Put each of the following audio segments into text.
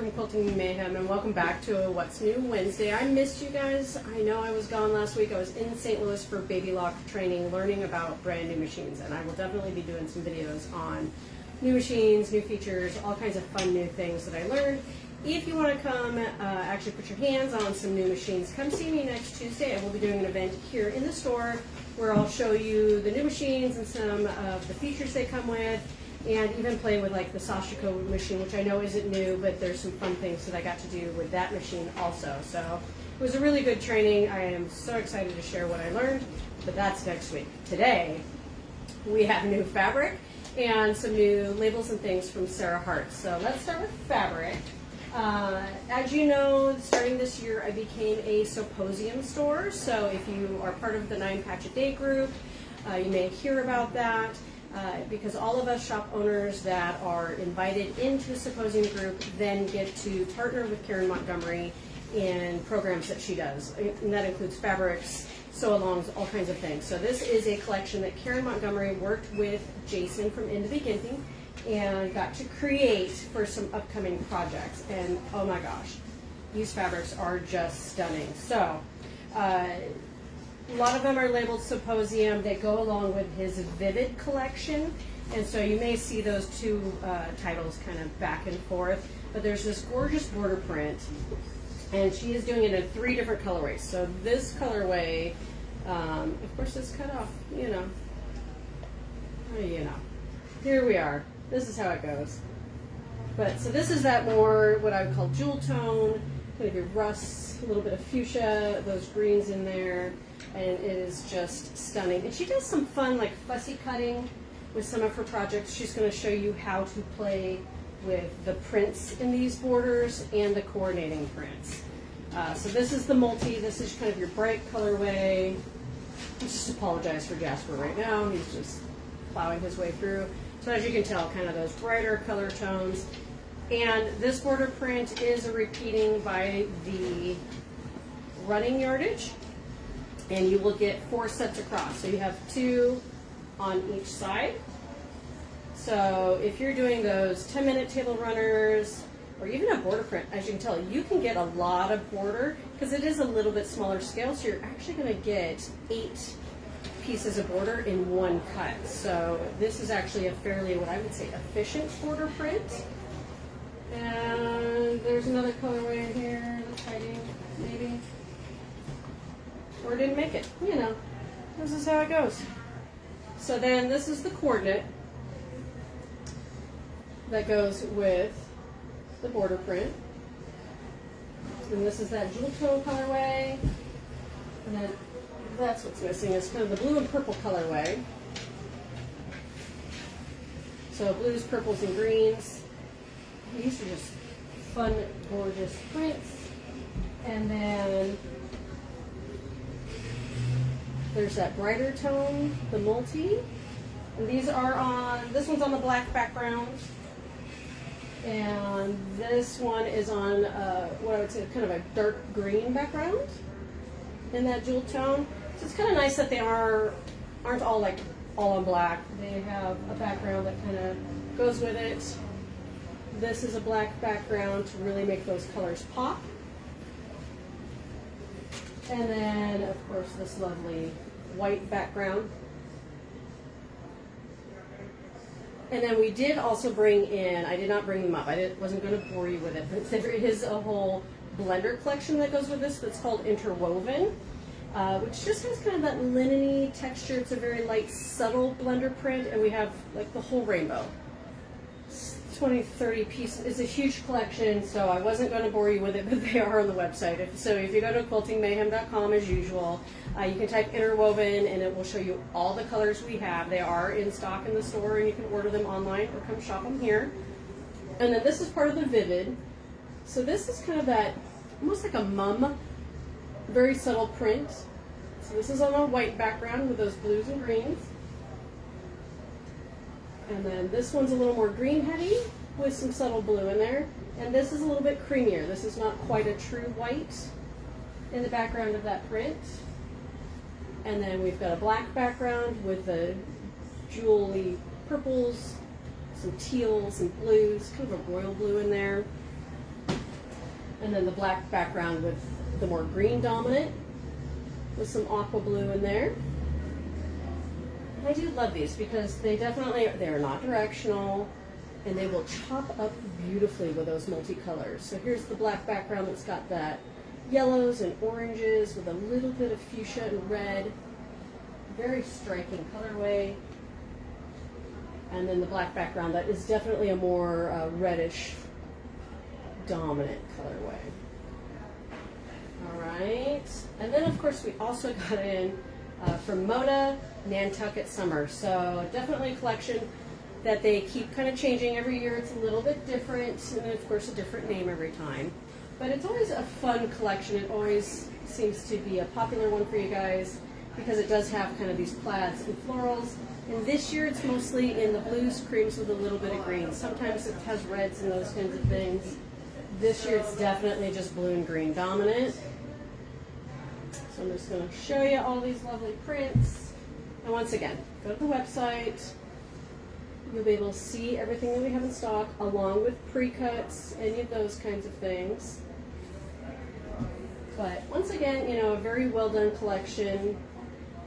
from Quilting Mayhem, and welcome back to a What's New Wednesday. I missed you guys. I know I was gone last week. I was in St. Louis for baby lock training, learning about brand new machines, and I will definitely be doing some videos on new machines, new features, all kinds of fun new things that I learned. If you want to come actually put your hands on some new machines, come see me next Tuesday. I will be doing an event here in the store where I'll show you the new machines and some of the features they come with, and even play with like the Sashiko machine, which I know isn't new, but there's some fun things that I got to do with that machine also. So it was a really good training. I am so excited to share what I learned, but that's next week. Today, we have new fabric and some new labels and things from Sarah Hart. So let's start with fabric. As you know, starting this year, I became a Symposium store. So if you are part of the 9 Patch a Day group, you may hear about that. Because all of us shop owners that are invited into the Symposium group then get to partner with Karen Montgomery in programs that she does. And that includes fabrics, sew-alongs, all kinds of things. So this is a collection that Karen Montgomery worked with Jason from In the Beginning and got to create for some upcoming projects. And oh my gosh, these fabrics are just stunning. So a lot of them are labeled Symposium. They go along with his Vivid collection, and so you may see those two titles kind of back and forth. But there's this gorgeous border print, and she is doing it in 3 different colorways. So this colorway, of course, it's cut off. You know, here we are. This is how it goes. But so this is that more what I would call jewel tone, kind of your rusts, a little bit of fuchsia, those greens in there. And it is just stunning. And she does some fun like fussy cutting with some of her projects. She's going to show you how to play with the prints in these borders and the coordinating prints. So this is the multi. This is kind of your bright colorway. I just apologize for Jasper right now. He's just plowing his way through. So as you can tell, kind of those brighter color tones. And this border print is a repeating by the running yardage. And you will get 4 sets across. So you have 2 on each side. So if you're doing those 10-minute table runners, or even a border print, as you can tell, you can get a lot of border because it is a little bit smaller scale. So you're actually going to get 8 pieces of border in one cut. So this is actually a fairly, what I would say, efficient border print. And there's another colorway in here that's hiding, maybe. Or didn't make it. You know, this is how it goes. So then this is the coordinate that goes with the border print. And this is that jewel tone colorway. And then that's what's missing is kind of the blue and purple colorway. So blues, purples, and greens. These are just fun, gorgeous prints. And then there's that brighter tone, the multi. And these are on, this one's on the black background. And this one is on what I would say kind of a dark green background in that jewel tone. So it's kind of nice that they aren't all like all on black. They have a background that kind of goes with it. This is a black background to really make those colors pop. And then, of course, this lovely white background. And then we did also bring in, I did not bring them up, wasn't going to bore you with it, but there is a whole blender collection that goes with this that's called Interwoven, which just has kind of that linen-y texture. It's a very light, subtle blender print, and we have like the whole rainbow. 20, 30 pieces. It's a huge collection, so I wasn't going to bore you with it, but they are on the website. So if you go to quiltingmayhem.com as usual, you can type Interwoven and it will show you all the colors we have. They are in stock in the store and you can order them online or come shop them here. And then this is part of the Vivid. So this is kind of that, almost like a mum, very subtle print. So this is on a white background with those blues and greens. And then this one's a little more green heady with some subtle blue in there. And this is a little bit creamier. This is not quite a true white in the background of that print. And then we've got a black background with the jewelry purples, some teals and blues, kind of a royal blue in there. And then the black background with the more green dominant with some aqua blue in there. And I do love these because they are not directional and they will chop up beautifully with those multicolors. So here's the black background that's got that yellows and oranges with a little bit of fuchsia and red. Very striking colorway. And then the black background that is definitely a more reddish dominant colorway. All right, and then of course we also got in from Moda, Nantucket Summer. So definitely a collection that they keep kind of changing every year. It's a little bit different, and then of course a different name every time. But it's always a fun collection. It always seems to be a popular one for you guys because it does have kind of these plaids and florals. And this year it's mostly in the blues, creams with a little bit of green. Sometimes it has reds and those kinds of things. This year it's definitely just blue and green dominant. So I'm just going to show you all these lovely prints. And once again, go to the website. You'll be able to see everything that we have in stock along with pre-cuts, any of those kinds of things. But once again, you know, a very well done collection.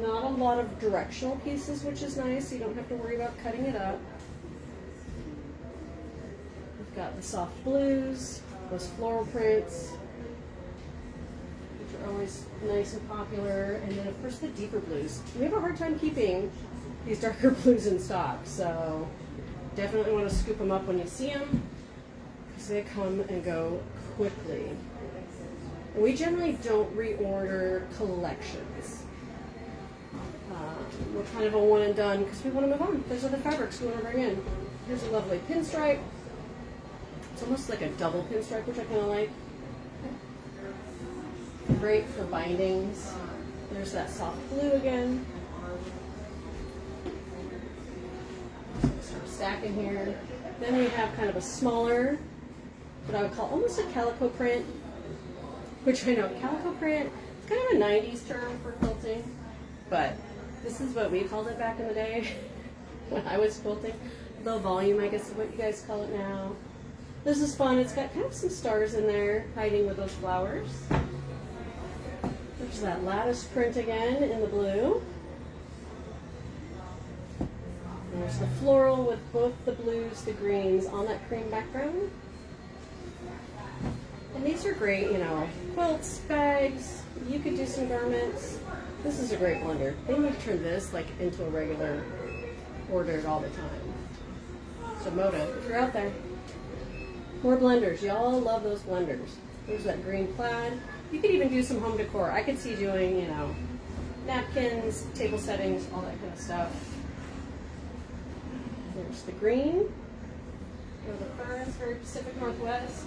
Not a lot of directional pieces, which is nice. You don't have to worry about cutting it up. We've got the soft blues, those floral prints, which are always nice and popular. And then of course the deeper blues. We have a hard time keeping these darker blues in stock, so definitely want to scoop them up when you see them because they come and go quickly. And we generally don't reorder collections. We're kind of a one and done because we want to move on. There's other fabrics we want to bring in. Here's a lovely pinstripe. It's almost like a double pinstripe, which I kind of like. Great for bindings. There's that soft blue again. Start stacking here. Then we have kind of a smaller, what I would call almost a calico print, which I know calico print is kind of a 90s term for quilting, but this is what we called it back in the day when I was quilting. Low volume, I guess is what you guys call it now. This is fun. It's got kind of some stars in there hiding with those flowers. There's that lattice print again in the blue. There's the floral with both the blues, the greens on that cream background. And these are great, you know, quilts, bags, you could do some garments. This is a great blender. They need to turn this like into a regular ordered all the time. So Moda, if you're out there, more blenders. Y'all love those blenders. There's that green plaid. You could even do some home decor. I could see doing, you know, napkins, table settings, all that kind of stuff. There's the green. Go to the ferns, very Pacific Northwest.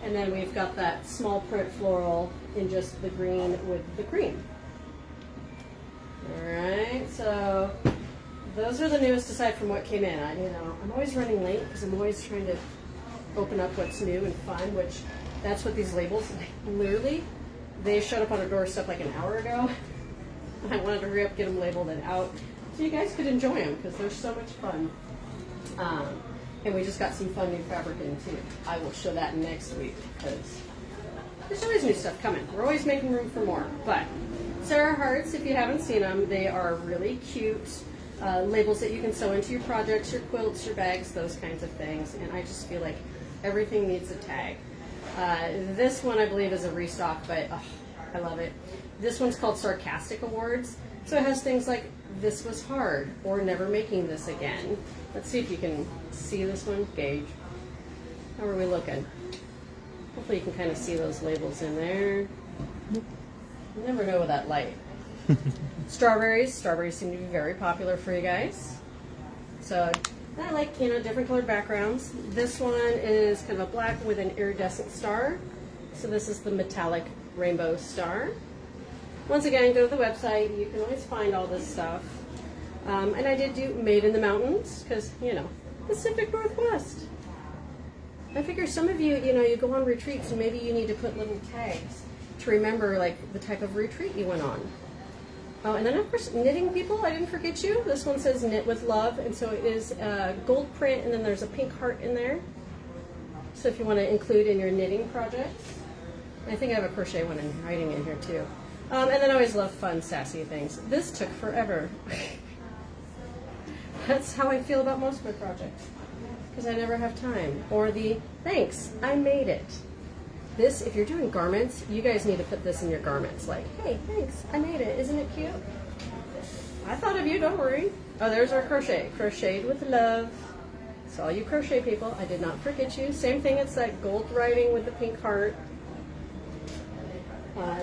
And then we've got that small print floral in just the green with the cream. Alright, so those are the newest aside from what came in. I'm always running late because I'm always trying to open up what's new and fun, which that's what these labels, literally, they showed up on our doorstep like an hour ago. I wanted to hurry up, get them labeled and out so you guys could enjoy them because they're so much fun. And we just got some fun new fabric in too. I will show that next week because there's always new stuff coming. We're always making room for more. But Sarah Hart's, if you haven't seen them, they are really cute labels that you can sew into your projects, your quilts, your bags, those kinds of things. And I just feel like everything needs a tag. This one I believe is a restock, but I love it. This one's called Sarcastic Awards. So it has things like, this was hard, or never making this again. Let's see if you can see this one. Gauge. How are we looking? Hopefully you can kind of see those labels in there. You never know with that light. Strawberries. Strawberries seem to be very popular for you guys. So I like, different colored backgrounds. This one is kind of a black with an iridescent star. So this is the metallic rainbow star. Once again, go to the website. You can always find all this stuff. And I did do Made in the Mountains because, Pacific Northwest. I figure some of you, you go on retreats and maybe you need to put little tags to remember like the type of retreat you went on. Oh, and then of course, knitting people, I didn't forget you. This one says Knit with Love, and so it is gold print, and then there's a pink heart in there. So if you want to include in your knitting projects. I think I have a crochet one hiding in here too. And then I always love fun, sassy things. This took forever. That's how I feel about most of my projects, because I never have time. Or the, thanks, I made it. This, if you're doing garments, you guys need to put this in your garments. Like, hey, thanks, I made it. Isn't it cute? I thought of you, don't worry. Oh, there's our crochet. Crocheted with love. So all you crochet people, I did not forget you. Same thing, it's that gold writing with the pink heart.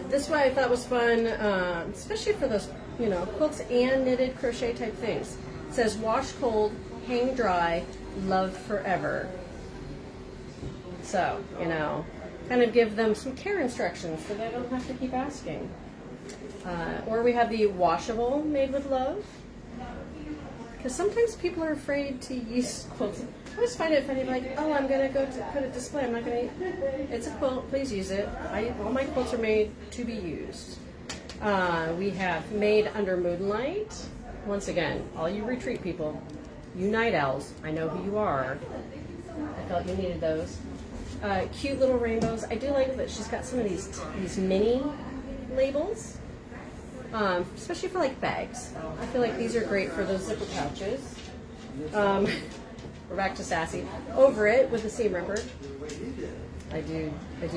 This one I thought was fun, especially for those, you know, quilts and knitted crochet type things. It says, wash cold, hang dry, love forever. So, you know, kind of give them some care instructions so they don't have to keep asking. Or we have the washable, made with love. Because sometimes people are afraid to use quilts. I always find it funny, like, oh, I'm going to go to put a display. I'm not going to, it's a quilt, please use it. All my quilts are made to be used. We have made under moonlight. Once again, all you retreat people, you night owls, I know who you are. I felt you needed those. Cute little rainbows. I do like that she's got some of these mini labels, especially for like bags. I feel like these are great for those zipper pouches. We're back to sassy. Over it with the seam ripper. I do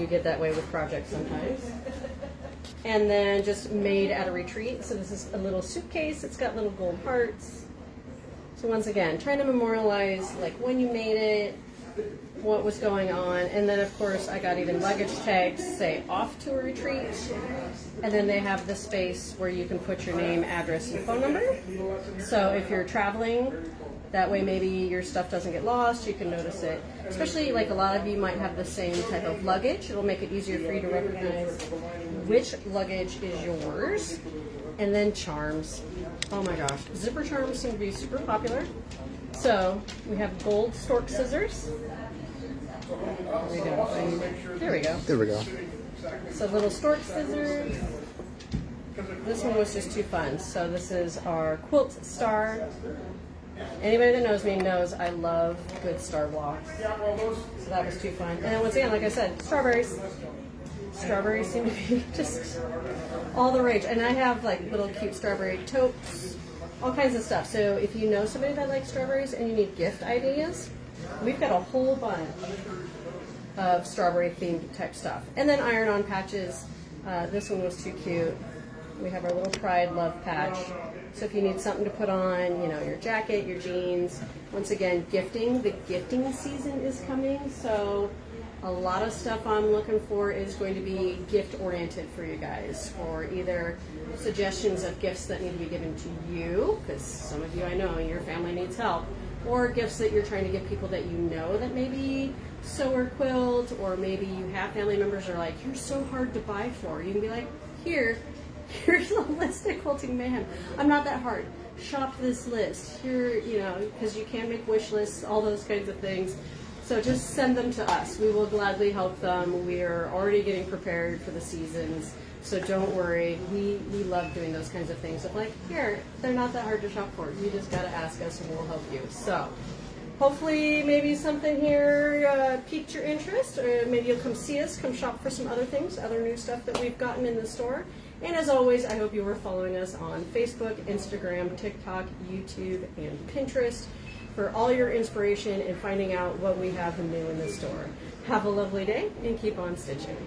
get that way with projects sometimes. And then just made at a retreat. So this is a little suitcase. It's got little gold hearts. So once again, trying to memorialize like when you made it, what was going on. And then of course I got even luggage tags, say off to a retreat. And then they have the space where you can put your name, address, and phone number. So if you're traveling, that way maybe your stuff doesn't get lost, you can notice it. Especially like a lot of you might have the same type of luggage. It'll make it easier for you to recognize which luggage is yours. And then charms. Oh my gosh, zipper charms seem to be super popular. So we have gold stork scissors. There we go. There we go. There we go. So little stork scissors. This one was just too fun. So this is our quilt star. Anybody that knows me knows I love good star blocks. So that was too fun. And then once again, like I said, strawberries. Strawberries seem to be just all the rage. And I have like little cute strawberry totes, all kinds of stuff. So if you know somebody that likes strawberries and you need gift ideas, we've got a whole bunch of strawberry themed type stuff. And then iron-on patches. This one was too cute. We have our little Pride Love patch. So if you need something to put on, you know, your jacket, your jeans. Once again, gifting. The gifting season is coming, so a lot of stuff I'm looking for is going to be gift-oriented for you guys, or either suggestions of gifts that need to be given to you, because some of you I know your family needs help, or gifts that you're trying to give people that you know that maybe sew or quilt, or maybe you have family members that are like, you're so hard to buy for. You can be like, here's a list of Quilting Mayhem. I'm not that hard. Shop this list. Here, you know, because you can make wish lists, all those kinds of things. So just send them to us. We will gladly help them. We are already getting prepared for the seasons. So don't worry. We love doing those kinds of things. Of like, here, they're not that hard to shop for. You just got to ask us and we'll help you. So hopefully maybe something here piqued your interest, or maybe you'll come see us, come shop for some other things, other new stuff that we've gotten in the store. And as always, I hope you were following us on Facebook, Instagram, TikTok, YouTube, and Pinterest for all your inspiration and finding out what we have new in the store. Have a lovely day and keep on stitching.